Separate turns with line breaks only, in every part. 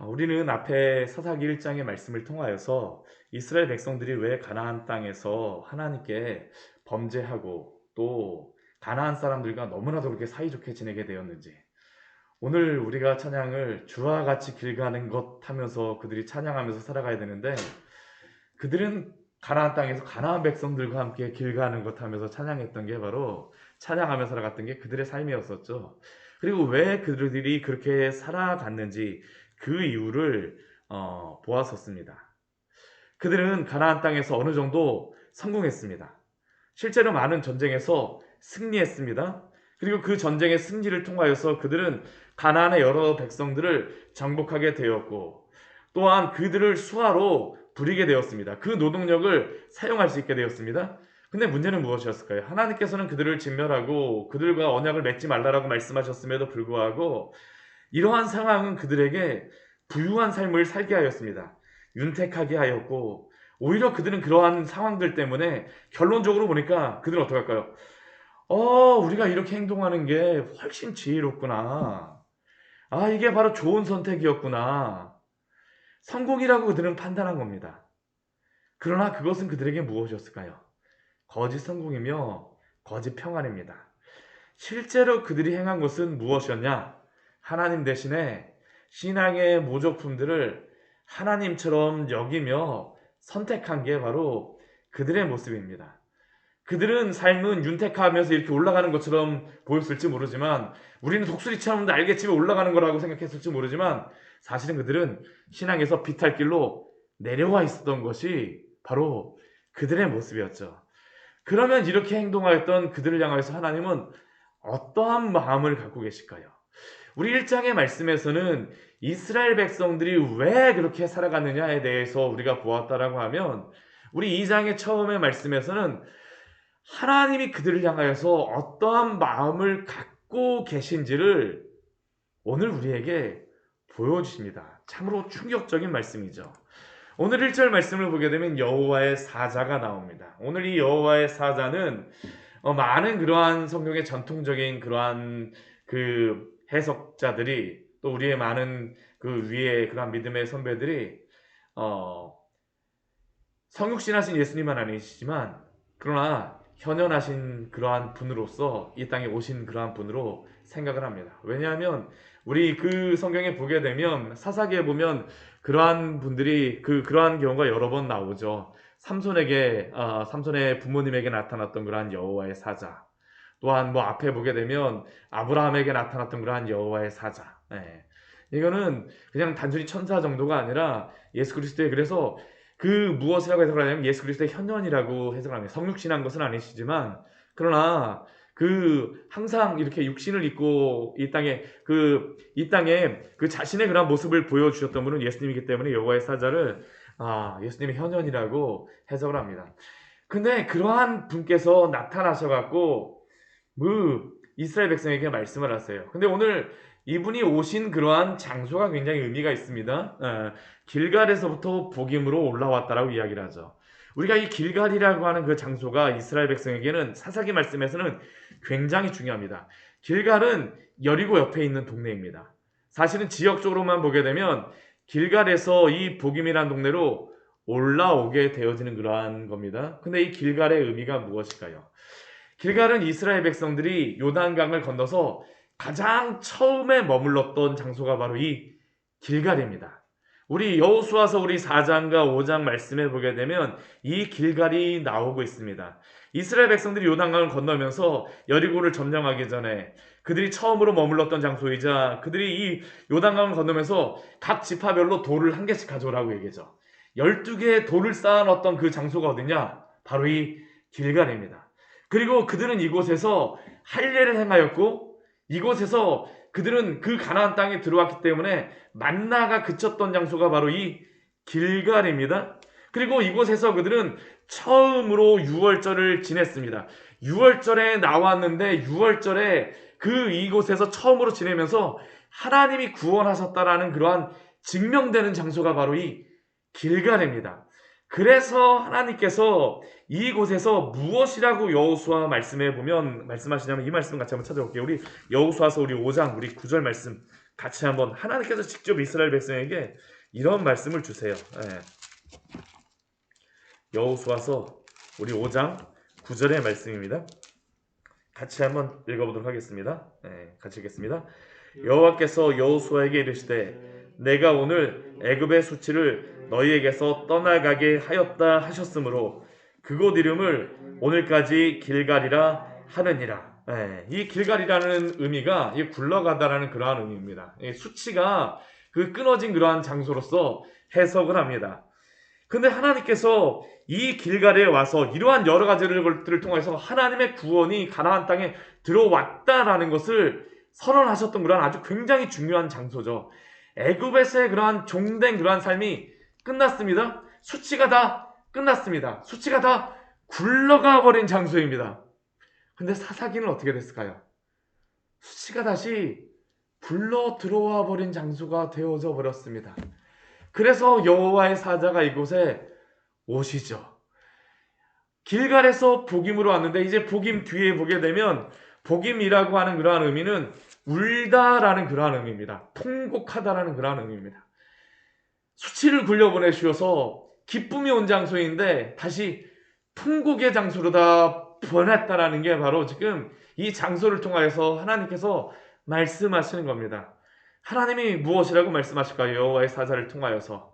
우리는 앞에 사사기 1장의 말씀을 통하여서 이스라엘 백성들이 왜 가나안 땅에서 하나님께 범죄하고 또 가나안 사람들과 너무나도 그렇게 사이좋게 지내게 되었는지, 오늘 우리가 찬양을 주와 같이 길 가는 것 하면서 그들이 찬양하면서 살아가야 되는데, 그들은 가나안 땅에서 가나안 백성들과 함께 길 가는 것 하면서 찬양했던 게 바로, 찬양하며 살아갔던 게 그들의 삶이었었죠. 그리고 왜 그들이 그렇게 살아갔는지 그 이유를 보았었습니다. 그들은 가나안 땅에서 어느 정도 성공했습니다. 실제로 많은 전쟁에서 승리했습니다. 그리고 그 전쟁의 승리를 통하여서 그들은 가나안의 여러 백성들을 정복하게 되었고, 또한 그들을 수하로 부리게 되었습니다. 그 노동력을 사용할 수 있게 되었습니다. 근데 문제는 무엇이었을까요? 하나님께서는 그들을 진멸하고 그들과 언약을 맺지 말라라고 말씀하셨음에도 불구하고 이러한 상황은 그들에게 부유한 삶을 살게 하였습니다. 윤택하게 하였고, 오히려 그들은 그러한 상황들 때문에 결론적으로 보니까 그들은 어떡할까요? 우리가 이렇게 행동하는 게 훨씬 지혜롭구나. 이게 바로 좋은 선택이었구나. 성공이라고 그들은 판단한 겁니다. 그러나 그것은 그들에게 무엇이었을까요? 거짓 성공이며 거짓 평안입니다. 실제로 그들이 행한 것은 무엇이었냐? 하나님 대신에 신앙의 모조품들을 하나님처럼 여기며 선택한 게 바로 그들의 모습입니다. 그들은 삶은 윤택하면서 이렇게 올라가는 것처럼 보였을지 모르지만, 우리는 독수리처럼 날개치며 올라가는 거라고 생각했을지 모르지만, 사실은 그들은 신앙에서 비탈길로 내려와 있었던 것이 바로 그들의 모습이었죠. 그러면 이렇게 행동하였던 그들을 향하여서 하나님은 어떠한 마음을 갖고 계실까요? 우리 1장의 말씀에서는 이스라엘 백성들이 왜 그렇게 살아갔느냐에 대해서 우리가 보았다라고 하면, 우리 2장의 처음의 말씀에서는 하나님이 그들을 향하여서 어떠한 마음을 갖고 계신지를 오늘 우리에게 보여주십니다. 참으로 충격적인 말씀이죠. 오늘 1절 말씀을 보게 되면 여호와의 사자가 나옵니다. 오늘 이 여호와의 사자는 많은 그러한 성경의 전통적인 그러한 그 해석자들이, 또 우리의 많은 그 위에 그러한 믿음의 선배들이 성육신하신 예수님은 아니시지만, 그러나 현현하신 그러한 분으로서 이 땅에 오신 그러한 분으로 생각을 합니다. 왜냐하면 우리 그 성경에 보게 되면, 사사기에 보면 그러한 분들이 그러한 경우가 여러 번 나오죠. 삼손의 부모님에게 나타났던 그러한 여호와의 사자, 또한 뭐 앞에 보게 되면 아브라함에게 나타났던 그러한 여호와의 사자. 이거는 그냥 단순히 천사 정도가 아니라 예수 그리스도의, 그래서 그 무엇이라고 해석을 하냐면 예수 그리스도의 현현이라고 해석을 합니다. 성육신한 것은 아니시지만, 그러나 항상 이렇게 육신을 입고 이 땅에 그 자신의 그런 모습을 보여주셨던 분은 예수님이기 때문에 여호와의 사자를 예수님의 현현이라고 해석을 합니다. 근데 그러한 분께서 나타나셔갖고 이스라엘 백성에게 말씀을 하세요. 근데 오늘 이분이 오신 그러한 장소가 굉장히 의미가 있습니다. 길갈에서부터 복임으로 올라왔다라고 이야기를 하죠. 우리가 이 길갈이라고 하는 그 장소가 이스라엘 백성에게는 사사기 말씀에서는 굉장히 중요합니다. 길갈은 여리고 옆에 있는 동네입니다. 사실은 지역적으로만 보게 되면 길갈에서 이 복임이라는 동네로 올라오게 되어지는 그러한 겁니다. 근데 이 길갈의 의미가 무엇일까요? 길갈은 이스라엘 백성들이 요단강을 건너서 가장 처음에 머물렀던 장소가 바로 이 길갈입니다. 우리 여호수아서 우리 4장과 5장 말씀해 보게 되면 이 길갈이 나오고 있습니다. 이스라엘 백성들이 요단강을 건너면서 여리고를 점령하기 전에 그들이 처음으로 머물렀던 장소이자, 그들이 이 요단강을 건너면서 각 지파별로 돌을 한 개씩 가져오라고 얘기죠. 12개의 돌을 쌓아놨던 그 장소가 어디냐? 바로 이 길갈입니다. 그리고 그들은 이곳에서 할례를 행하였고, 이곳에서 그들은 그 가나안 땅에 들어왔기 때문에 만나가 그쳤던 장소가 바로 이 길갈입니다. 그리고 이곳에서 그들은 처음으로 유월절을 지냈습니다. 유월절에 나왔는데, 유월절에 이곳에서 처음으로 지내면서 하나님이 구원하셨다라는 그러한 증명되는 장소가 바로 이 길갈입니다. 그래서 하나님께서 이곳에서 무엇이라고 여호수아 말씀해 보면 말씀하시냐면, 이 말씀 같이 한번 찾아볼게요. 우리 여호수아서 우리 5장 우리 9절 말씀 같이 한번 하나님께서 직접 이스라엘 백성에게 이런 말씀을 주세요. 예. 여호수아서 우리 5장 9절의 말씀입니다. 같이 한번 읽어보도록 하겠습니다. 예, 같이 읽겠습니다. 여호와께서 여호수아에게 이르시되 내가 오늘 애굽의 수치를 너희에게서 떠나가게 하였다 하셨으므로 그곳 이름을 오늘까지 길갈이라 하느니라. 예, 이 길갈이라는 의미가 이 굴러가다라는 그러한 의미입니다. 수치가 그 끊어진 그러한 장소로서 해석을 합니다. 근데 하나님께서 이 길갈에 와서 이러한 여러 가지들을 통해서 하나님의 구원이 가나안 땅에 들어왔다라는 것을 선언하셨던 그러한 아주 굉장히 중요한 장소죠. 애굽에서의 그러한 종된 그러한 삶이 끝났습니다. 수치가 다 끝났습니다. 수치가 다 굴러가 버린 장소입니다. 근데 사사기는 어떻게 됐을까요? 수치가 다시 굴러 들어와 버린 장소가 되어져 버렸습니다. 그래서 여호와의 사자가 이곳에 오시죠. 길갈에서 복임으로 왔는데 이제 복임 뒤에 보게 되면 복임이라고 하는 그러한 의미는 울다라는 그러한 의미입니다. 통곡하다라는 그러한 의미입니다. 수치를 굴려보내주셔서 기쁨이 온 장소인데 다시 통곡의 장소로 다 변했다라는 게 바로 지금 이 장소를 통하여서 하나님께서 말씀하시는 겁니다. 하나님이 무엇이라고 말씀하실까요? 여호와의 사자를 통하여서.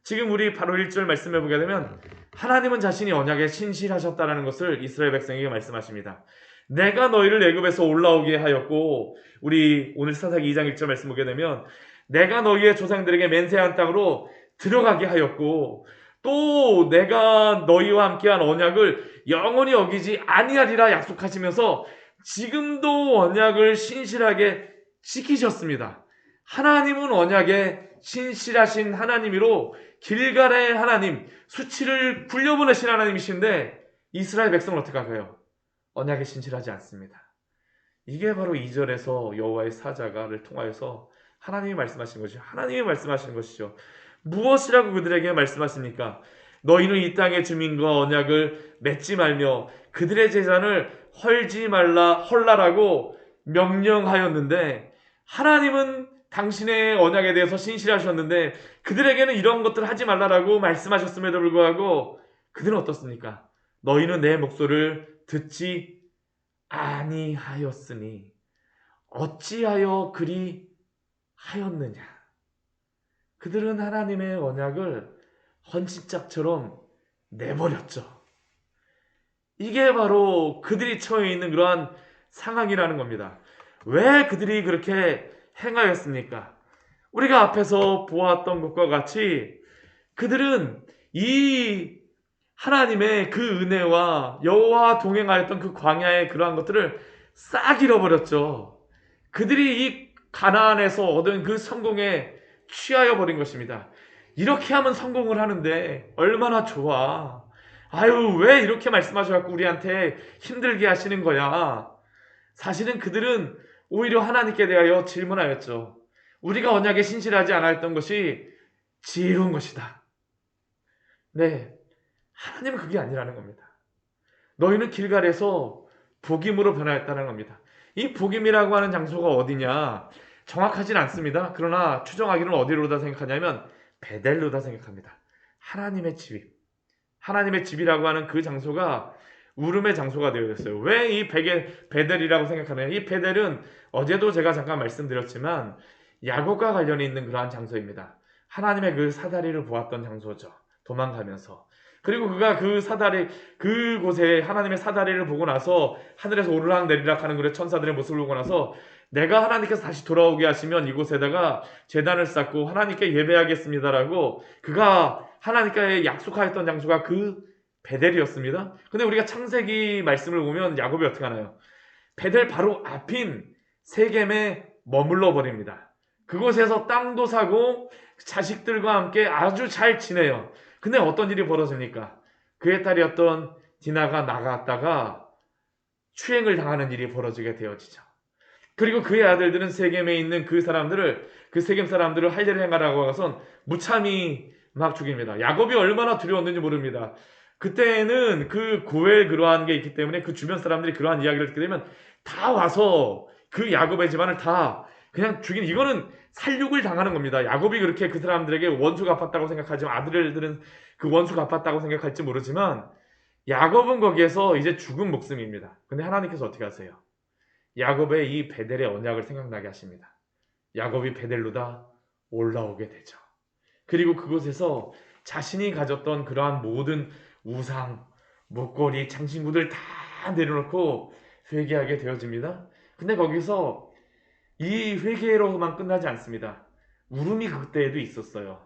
지금 우리 바로 1절 말씀해 보게 되면 하나님은 자신이 언약에 신실하셨다는 것을 이스라엘 백성에게 말씀하십니다. 내가 너희를 애굽에서 올라오게 하였고, 우리 오늘 사사기 2장 1절 말씀 보게 되면 내가 너희의 조상들에게 맹세한 땅으로 들어가게 하였고, 또 내가 너희와 함께한 언약을 영원히 어기지 아니하리라 약속하시면서 지금도 언약을 신실하게 지키셨습니다. 하나님은 언약에 신실하신 하나님이로 길갈의 하나님, 수치를 굴려보내신 하나님이신데 이스라엘 백성은 어떻게 할까요? 언약에 신실하지 않습니다. 이게 바로 2절에서 여호와의 사자가를 통하여서 하나님이 말씀하신 것이죠. 하나님이 말씀하시는 것이죠. 무엇이라고 그들에게 말씀하십니까? 너희는 이 땅의 주민과 언약을 맺지 말며 그들의 재산을 헐라라고 명령하였는데, 하나님은 당신의 언약에 대해서 신실하셨는데 그들에게는 이런 것들을 하지 말라라고 말씀하셨음에도 불구하고 그들은 어떻습니까? 너희는 내 목소리를 듣지 아니하였으니 어찌하여 그리 하였느냐. 그들은 하나님의 언약을 헌신짝처럼 내버렸죠. 이게 바로 그들이 처해 있는 그러한 상황이라는 겁니다. 왜 그들이 그렇게 행하였습니까? 우리가 앞에서 보았던 것과 같이 그들은 이 하나님의 그 은혜와 여호와와 동행하였던 그 광야의 그러한 것들을 싹 잃어버렸죠. 그들이 이 가나안에서 얻은 그 성공에 취하여 버린 것입니다. 이렇게 하면 성공을 하는데 얼마나 좋아. 아유, 왜 이렇게 말씀하셔갖고 우리한테 힘들게 하시는 거야. 사실은 그들은 오히려 하나님께 대하여 질문하였죠. 우리가 언약에 신실하지 않았던 것이 지혜로운 것이다. 네, 하나님은 그게 아니라는 겁니다. 너희는 길갈에서 복임으로 변하였다는 겁니다. 이 복임이라고 하는 장소가 어디냐? 정확하진 않습니다. 그러나 추정하기는 어디로다 생각하냐면 베델로다 생각합니다. 하나님의 집. 하나님의 집이라고 하는 그 장소가 울음의 장소가 되어졌어요. 왜 이 베델이라고 생각하느냐? 이 베델은 어제도 제가 잠깐 말씀드렸지만 야곱과 관련이 있는 그러한 장소입니다. 하나님의 그 사다리를 보았던 장소죠. 도망가면서. 그리고 그가 그 사다리, 그곳에 하나님의 사다리를 보고 나서 하늘에서 오르락 내리락 하는 그런 천사들의 모습을 보고 나서 내가 하나님께서 다시 돌아오게 하시면 이곳에다가 제단을 쌓고 하나님께 예배하겠습니다라고 그가 하나님께 약속하였던 장소가 그 베델이었습니다. 근데 우리가 창세기 말씀을 보면 야곱이 어떻게 하나요? 베델 바로 앞인 세겜에 머물러 버립니다. 그곳에서 땅도 사고 자식들과 함께 아주 잘 지내요. 근데 어떤 일이 벌어집니까? 그의 딸이었던 디나가 나갔다가 추행을 당하는 일이 벌어지게 되어지죠. 그리고 그의 아들들은 세겜에 있는 그 세겜 사람들을 할 일을 행하라고 하선 무참히 막 죽입니다. 야곱이 얼마나 두려웠는지 모릅니다. 그때는 그 고엘 그러한 게 있기 때문에 그 주변 사람들이 그러한 이야기를 듣게 되면 다 와서 그 야곱의 집안을 다 그냥 죽이는, 이거는 살육을 당하는 겁니다. 야곱이 그렇게 그 사람들에게 원수 갚았다고 생각하지만 아들들은 그 원수 갚았다고 생각할지 모르지만 야곱은 거기에서 이제 죽은 목숨입니다. 근데 하나님께서 어떻게 하세요? 야곱의 이 베델의 언약을 생각나게 하십니다. 야곱이 베델로다 올라오게 되죠. 그리고 그곳에서 자신이 가졌던 그러한 모든 우상, 목걸이, 장신구들 다 내려놓고 회개하게 되어집니다. 근데 거기서 이 회개로만 끝나지 않습니다. 울음이 그때에도 있었어요.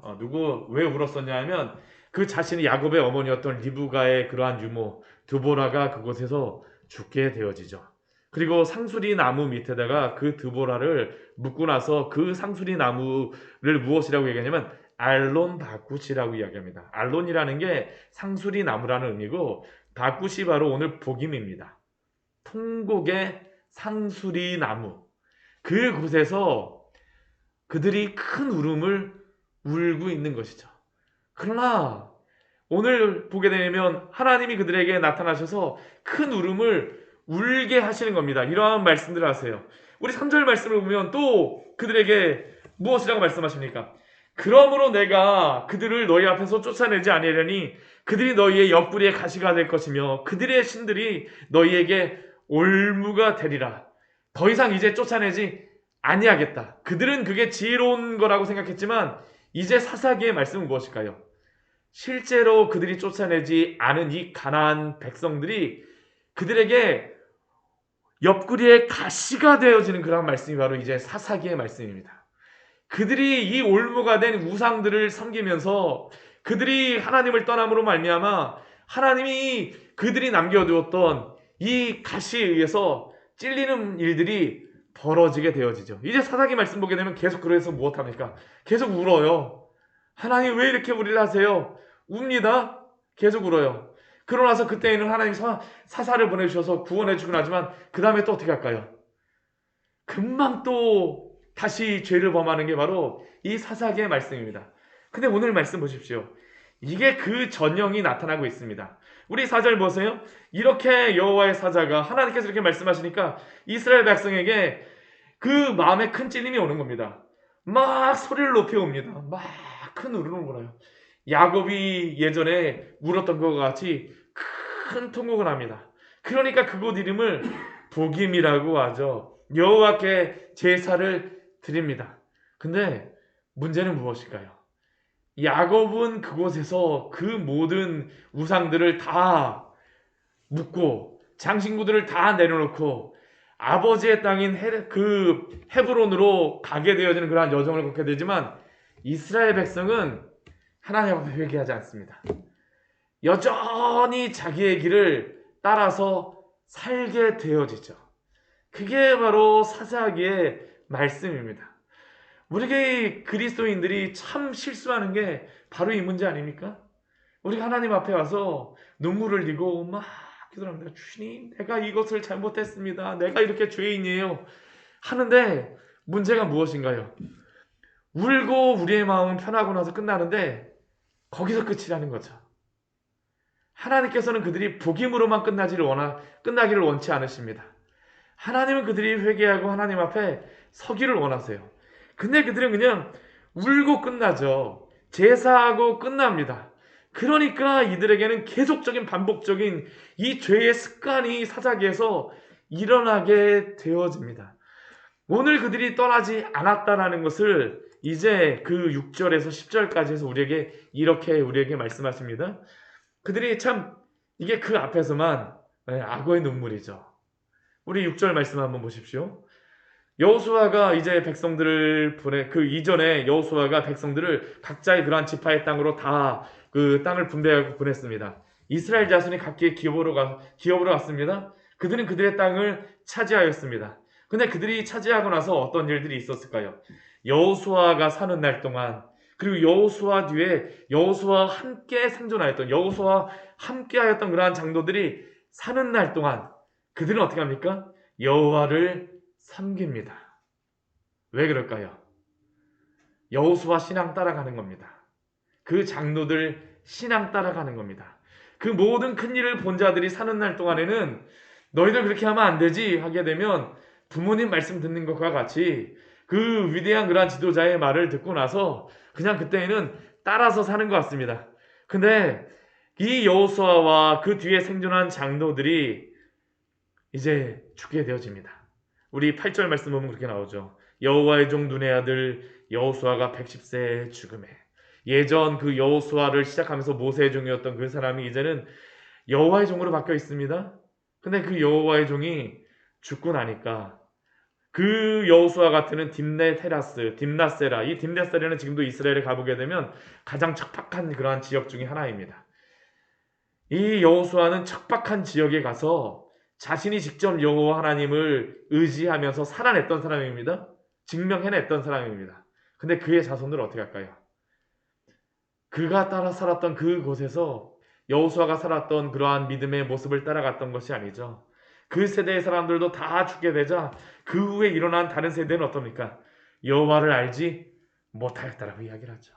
왜 울었었냐 하면 그 자신이 야곱의 어머니였던 리브가의 그러한 유모 드보라가 그곳에서 죽게 되어지죠. 그리고 상수리 나무 밑에다가 그 드보라를 묻고 나서 그 상수리 나무를 무엇이라고 얘기하냐면 알론 바굿이라고 이야기합니다. 알론이라는 게 상수리 나무라는 의미고 바굿이 바로 오늘 복임입니다. 통곡의 상수리 나무. 그곳에서 그들이 큰 울음을 울고 있는 것이죠. 그러나 오늘 보게 되면 하나님이 그들에게 나타나셔서 큰 울음을 울게 하시는 겁니다. 이러한 말씀들을 하세요. 우리 3절 말씀을 보면 또 그들에게 무엇이라고 말씀하십니까? 그러므로 내가 그들을 너희 앞에서 쫓아내지 아니하려니 그들이 너희의 옆구리에 가시가 될 것이며 그들의 신들이 너희에게 올무가 되리라. 더 이상 이제 쫓아내지 아니하겠다. 그들은 그게 지혜로운 거라고 생각했지만 이제 사사기의 말씀은 무엇일까요? 실제로 그들이 쫓아내지 않은 이 가나안 백성들이 그들에게 옆구리에 가시가 되어지는 그런 말씀이 바로 이제 사사기의 말씀입니다. 그들이 이 올무가 된 우상들을 섬기면서 그들이 하나님을 떠남으로 말미암아 하나님이 그들이 남겨두었던 이 가시에 의해서 찔리는 일들이 벌어지게 되어지죠. 이제 사사기 말씀 보게 되면 계속 그래서 무엇합니까? 계속 울어요. 하나님 왜 이렇게 우리를 하세요? 웁니다. 계속 울어요. 그러고 나서 그때에는 하나님 사사를 보내주셔서 구원해 주긴 하지만 그 다음에 또 어떻게 할까요? 금방 또 다시 죄를 범하는 게 바로 이 사사기의 말씀입니다. 근데 오늘 말씀 보십시오. 이게 그 전형이 나타나고 있습니다. 우리 4절 보세요. 이렇게 여호와의 사자가 하나님께서 이렇게 말씀하시니까 이스라엘 백성에게 그 마음에 큰 찔림이 오는 겁니다. 막 소리를 높여옵니다. 막 큰 울음을 불어요. 야곱이 예전에 울었던 것과 같이 큰 통곡을 합니다. 그러니까 그곳 이름을 복임이라고 하죠. 여호와께 제사를 드립니다. 근데 문제는 무엇일까요? 야곱은 그곳에서 그 모든 우상들을 다 묻고 장신구들을 다 내려놓고 아버지의 땅인 헤브론으로 가게 되어지는 그러한 여정을 걷게 되지만 이스라엘 백성은 하나님 앞에 회개하지 않습니다. 여전히 자기의 길을 따라서 살게 되어지죠. 그게 바로 사사기의 말씀입니다. 우리가 그리스도인들이 참 실수하는 게 바로 이 문제 아닙니까? 우리가 하나님 앞에 와서 눈물을 흘리고 막 기도합니다. 주님, 내가 이것을 잘못했습니다. 내가 이렇게 죄인이에요. 하는데 문제가 무엇인가요? 울고 우리의 마음은 편하고 나서 끝나는데 거기서 끝이라는 거죠. 하나님께서는 그들이 복임으로만 끝나기를 원치 않으십니다. 하나님은 그들이 회개하고 하나님 앞에 서기를 원하세요. 근데 그들은 그냥 울고 끝나죠. 제사하고 끝납니다. 그러니까 이들에게는 계속적인 반복적인 이 죄의 습관이 사사기에서 일어나게 되어집니다. 오늘 그들이 떠나지 않았다라는 것을 이제 그 6절에서 10절까지 해서 우리에게 말씀하십니다. 그들이 참 이게 그 앞에서만 악어의 눈물이죠. 우리 6절 말씀 한번 보십시오. 여호수아가 이제 그 이전에 여호수아가 백성들을 각자의 그러한 지파의 땅으로 다 그 땅을 분배하고 보냈습니다. 이스라엘 자손이 각기 기업으로 갔습니다. 그들은 그들의 땅을 차지하였습니다. 근데 그들이 차지하고 나서 어떤 일들이 있었을까요? 여호수아가 사는 날 동안 그리고 여호수아 뒤에 여호수아와 함께 생존하였던 여호수아와 함께하였던 그러한 장로들이 사는 날 동안 그들은 어떻게 합니까? 여호와를 섬깁니다. 왜 그럴까요? 여호수아 신앙 따라가는 겁니다. 그 장로들 신앙 따라가는 겁니다. 그 모든 큰 일을 본 자들이 사는 날 동안에는 너희들 그렇게 하면 안 되지 하게 되면 부모님 말씀 듣는 것과 같이 그 위대한 그러한 지도자의 말을 듣고 나서 그냥 그때는 따라서 사는 것 같습니다. 근데 이 여호수아와 그 뒤에 생존한 장로들이 이제 죽게 되어집니다. 우리 8절 말씀 보면 그렇게 나오죠. 여호와의 종 눈의 아들 여호수아가 110세에 죽음에. 예전 그 여호수아를 시작하면서 모세의 종이었던 그 사람이 이제는 여호와의 종으로 바뀌어 있습니다. 근데 그 여호와의 종이 죽고 나니까 그 여호수아 같은 딥네테라스, 딥나세라, 이 딥나세라는 지금도 이스라엘에 가보게 되면 가장 척박한 그러한 지역 중에 하나입니다. 이 여호수아는 척박한 지역에 가서 자신이 직접 여호와 하나님을 의지하면서 살아냈던 사람입니다. 증명해냈던 사람입니다. 근데 그의 자손들 어떻게 할까요? 그가 따라 살았던 그곳에서 여호수아가 살았던 그러한 믿음의 모습을 따라갔던 것이 아니죠. 그 세대의 사람들도 다 죽게 되자 그 후에 일어난 다른 세대는 어떻습니까? 여호와를 알지 못하였다라고 이야기를 하죠.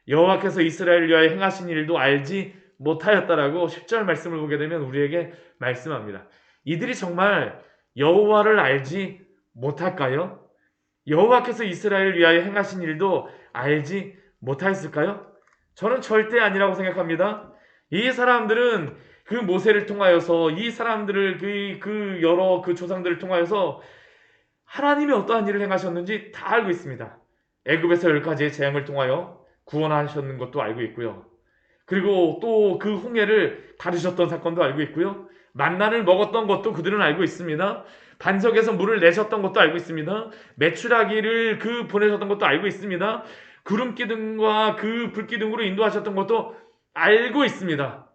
여호와께서 이스라엘 위하여 행하신 일도 알지 못하였다라고 10절 말씀을 보게 되면 우리에게 말씀합니다. 이들이 정말 여호와를 알지 못할까요? 여호와께서 이스라엘 위하여 행하신 일도 알지 못하였을까요? 저는 절대 아니라고 생각합니다. 이 사람들은 그 모세를 통하여서 이 사람들을 그 여러 그 조상들을 통하여서 하나님이 어떠한 일을 행하셨는지 다 알고 있습니다. 애굽에서 10가지의 재앙을 통하여 구원하셨는 것도 알고 있고요. 그리고 또 그 홍해를 가르셨던 사건도 알고 있고요. 만나를 먹었던 것도 그들은 알고 있습니다. 반석에서 물을 내셨던 것도 알고 있습니다. 메추라기를 보내셨던 것도 알고 있습니다. 구름기둥과 그 불기둥으로 인도하셨던 것도 알고 있습니다.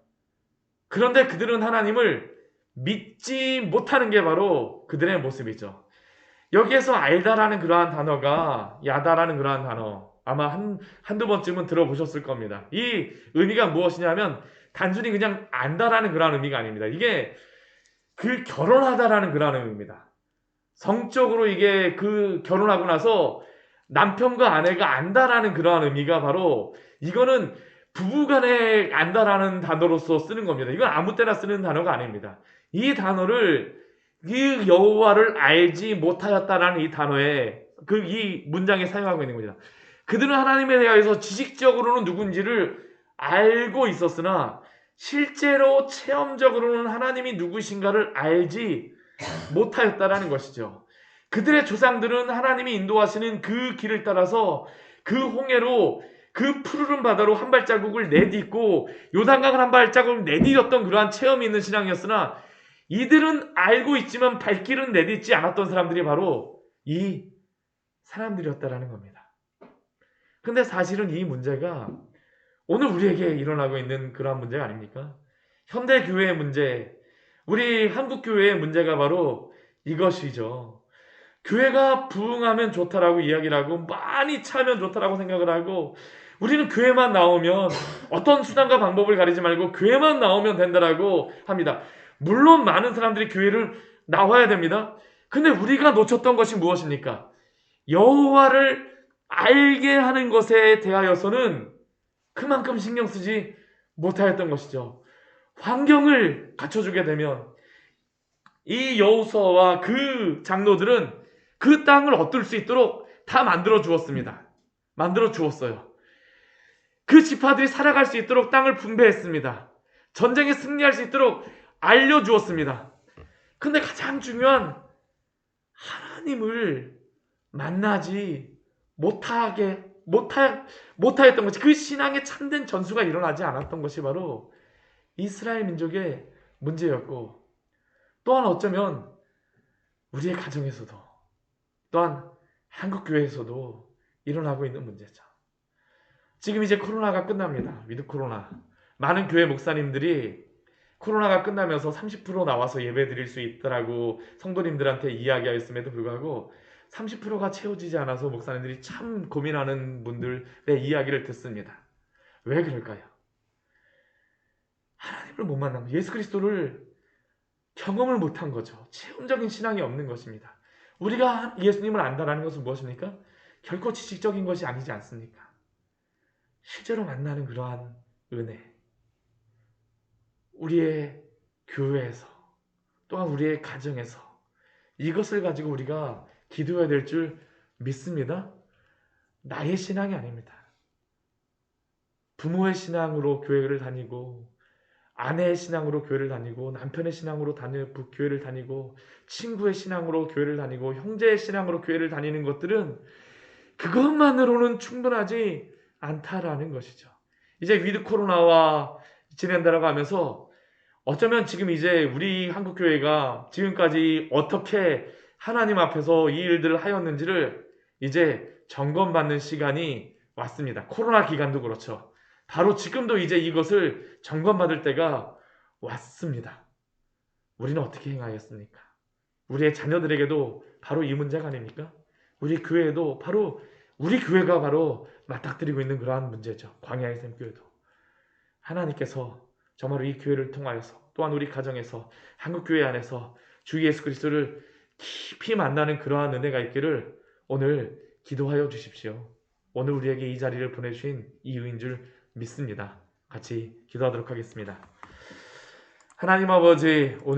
그런데 그들은 하나님을 믿지 못하는 게 바로 그들의 모습이죠. 여기에서 알다라는 그러한 단어가 야다라는 그러한 단어 아마 한두 번쯤은 들어보셨을 겁니다. 이 의미가 무엇이냐면 단순히 그냥 안다라는 그러한 의미가 아닙니다. 이게 결혼하다라는 그러한 의미입니다. 성적으로 이게 결혼하고 나서 남편과 아내가 안다라는 그러한 의미가 바로 이거는 부부간에 안다라는 단어로서 쓰는 겁니다. 이건 아무 때나 쓰는 단어가 아닙니다. 이 단어를 이 여호와를 알지 못하였다라는 이 단어에 이 문장에 사용하고 있는 겁니다. 그들은 하나님에 대하여서 지식적으로는 누군지를 알고 있었으나 실제로 체험적으로는 하나님이 누구신가를 알지 못하였다라는 것이죠. 그들의 조상들은 하나님이 인도하시는 그 길을 따라서 그 홍해로 그 푸르른 바다로 한 발자국을 내딛고 요단강을 한 발자국을 내딛었던 그러한 체험이 있는 신앙이었으나 이들은 알고 있지만 발길은 내딛지 않았던 사람들이 바로 이 사람들이었다라는 겁니다. 근데 사실은 이 문제가 오늘 우리에게 일어나고 있는 그러한 문제가 아닙니까? 현대 교회의 문제, 우리 한국 교회의 문제가 바로 이것이죠. 교회가 부흥하면 좋다라고 이야기를 하고 많이 차면 좋다라고 생각을 하고 우리는 교회만 나오면 어떤 수단과 방법을 가리지 말고 교회만 나오면 된다라고 합니다. 물론 많은 사람들이 교회를 나와야 됩니다. 근데 우리가 놓쳤던 것이 무엇입니까? 여호와를 알게 하는 것에 대하여서는 그만큼 신경 쓰지 못하였던 것이죠. 환경을 갖춰주게 되면 이 여호수아와 그 장로들은 그 땅을 얻을 수 있도록 다 만들어 주었습니다. 만들어 주었어요. 그 지파들이 살아갈 수 있도록 땅을 분배했습니다. 전쟁에 승리할 수 있도록 알려주었습니다. 근데 가장 중요한 하나님을 만나지 못하였던 것이 그 신앙의 참된 전수가 일어나지 않았던 것이 바로 이스라엘 민족의 문제였고 또한 어쩌면 우리의 가정에서도 또한 한국교회에서도 일어나고 있는 문제죠. 지금 이제 코로나가 끝납니다. 위드 코로나. 많은 교회 목사님들이 코로나가 끝나면서 30% 나와서 예배 드릴 수 있다라고 성도님들한테 이야기하였음에도 불구하고 30%가 채워지지 않아서 목사님들이 참 고민하는 분들의 이야기를 듣습니다. 왜 그럴까요? 하나님을 못 만난 거예요. 예수 그리스도를 경험을 못한 거죠. 체험적인 신앙이 없는 것입니다. 우리가 예수님을 안다라는 것은 무엇입니까? 결코 지식적인 것이 아니지 않습니까? 실제로 만나는 그러한 은혜, 우리의 교회에서 또한 우리의 가정에서 이것을 가지고 우리가 기도해야 될 줄 믿습니다. 나의 신앙이 아닙니다. 부모의 신앙으로 교회를 다니고, 아내의 신앙으로 교회를 다니고, 남편의 신앙으로 교회를 다니고, 친구의 신앙으로 교회를 다니고, 형제의 신앙으로 교회를 다니는 것들은 그것만으로는 충분하지 않다라는 것이죠. 이제 위드 코로나와 진행되라고 하면서 어쩌면 지금 이제 우리 한국교회가 지금까지 어떻게 하나님 앞에서 이 일들을 하였는지를 이제 점검받는 시간이 왔습니다. 코로나 기간도 그렇죠. 바로 지금도 이제 이것을 점검받을 때가 왔습니다. 우리는 어떻게 행하였습니까? 우리의 자녀들에게도 바로 이 문제가 아닙니까? 우리 교회도 바로 우리 교회가 바로 맞닥뜨리고 있는 그러한 문제죠. 광야의 샘교회도. 하나님께서 정말로 이 교회를 통하여서 또한 우리 가정에서 한국교회 안에서 주 예수 그리스도를 깊이 만나는 그러한 은혜가 있기를 오늘 기도하여 주십시오. 오늘 우리에게 이 자리를 보내주신 이유인 줄 믿습니다. 같이 기도하도록 하겠습니다. 하나님 아버지,